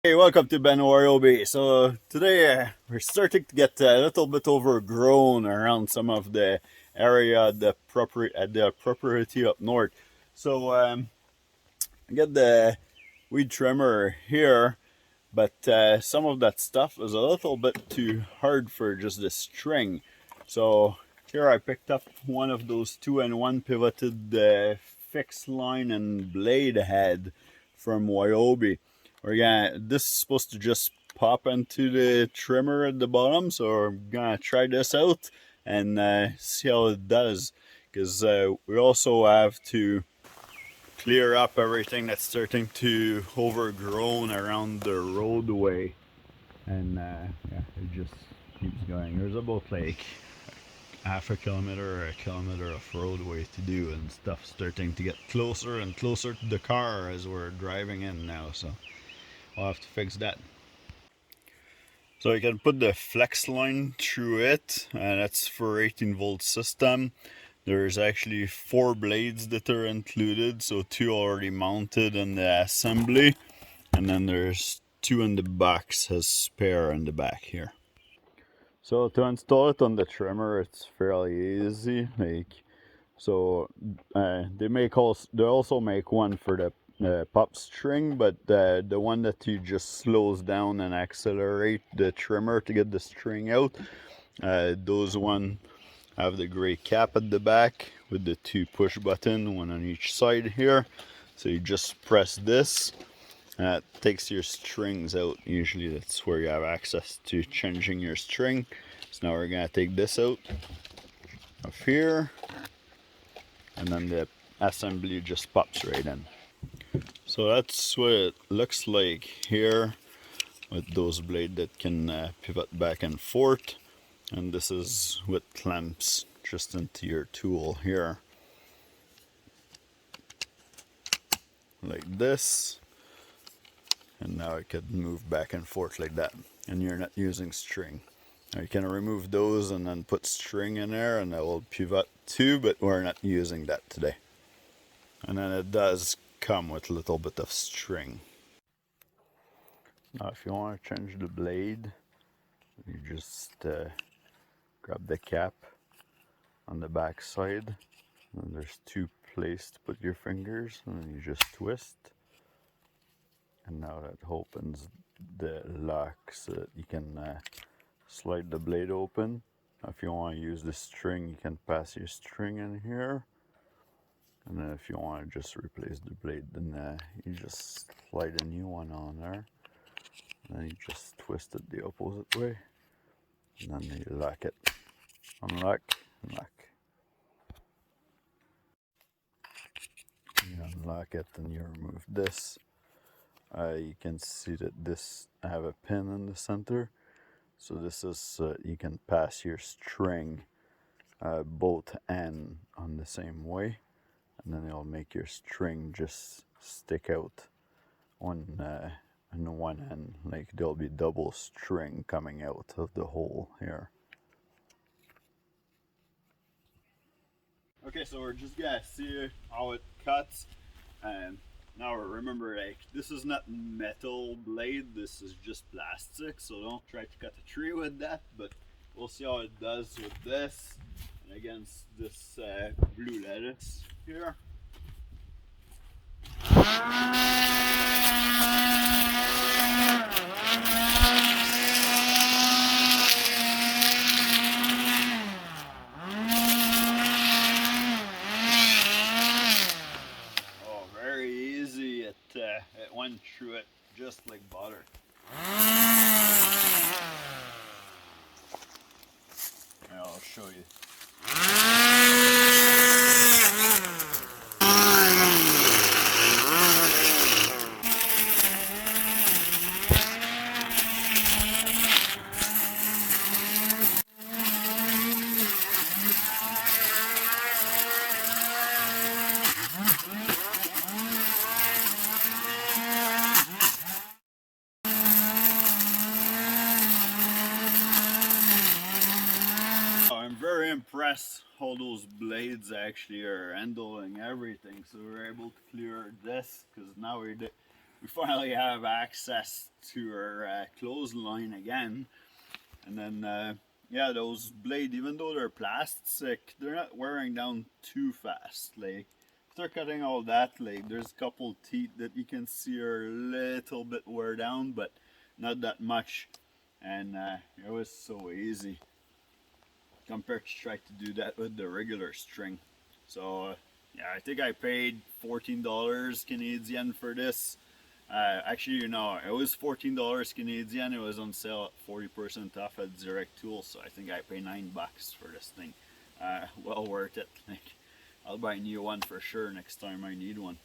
Hey, welcome to RYOBI. So today we're starting to get a little bit overgrown around some of the area, the property up north. So I got the weed trimmer here, but some of that stuff is a little bit too hard for just the string. So here I picked up one of those 2-in-1 pivoted fixed line and blade head from RYOBI. This is supposed to just pop into the trimmer at the bottom, so we're gonna try this out and see how it does, because we also have to clear up everything that's starting to overgrown around the roadway. And yeah, it just keeps going. There's about like half a kilometer or a kilometer of roadway to do, and stuff starting to get closer and closer to the car as we're driving in now, so I'll have to fix that. So you can put the flex line through it, and that's for 18-volt system. There's actually 4 blades that are included, so 2 already mounted in the assembly, and then there's 2 in the box as spare in the back here. So to install it on the trimmer, it's fairly easy. They also make one for the pop string, but the one that you just slows down and accelerate the trimmer to get the string out, those one have the gray cap at the back with the 2 push button, one on each side here. So you just press this, and that takes your strings out. Usually that's where you have access to changing your string. So now we're gonna take this out of here, and then the assembly just pops right in. So that's what it looks like here, with those blades that can pivot back and forth. And this is with clamps just into your tool here, like this. And now it could move back and forth like that, and you're not using string. Now you can remove those and then put string in there, and that will pivot too, but we're not using that today. And then it does come with a little bit of string. Now if you want to change the blade, you just grab the cap on the back side, and there's 2 places to put your fingers, and then you just twist, and now that opens the lock so that you can slide the blade open. Now if you want to use the string, you can pass your string in here, and then if you want to just replace the blade, then you just slide a new one on there, and then you just twist it the opposite way, and then you lock it. Unlock, unlock. You unlock it, and you remove this. You can see that I have a pin in the center, so this is you can pass your string both ends on the same way, and then it'll make your string just stick out on one end, like there'll be double string coming out of the hole here. Okay, so we're just gonna see how it cuts. And now remember, like, this is not metal blade, this is just plastic, so don't try to cut a tree with that, but we'll see how it does with this and against this blue lettuce here. It went through it just like butter. Here, I'll show you. I'm very impressed how those blades actually are handling everything. So we're able to clear this, because now we finally have access to our clothesline again. And then yeah, those blades, even though they're plastic, they're not wearing down too fast. Like after cutting all that, like there's a couple teeth that you can see are a little bit wear down, but not that much. And it was so easy compared to try to do that with the regular string. So yeah, I think I paid $14 Canadian for this. Actually, you know, it was $14 Canadian. It was on sale at 40% off at Direct Tools, so I think I paid $9 for this thing. Well worth it. Like, I'll buy a new one for sure next time I need one.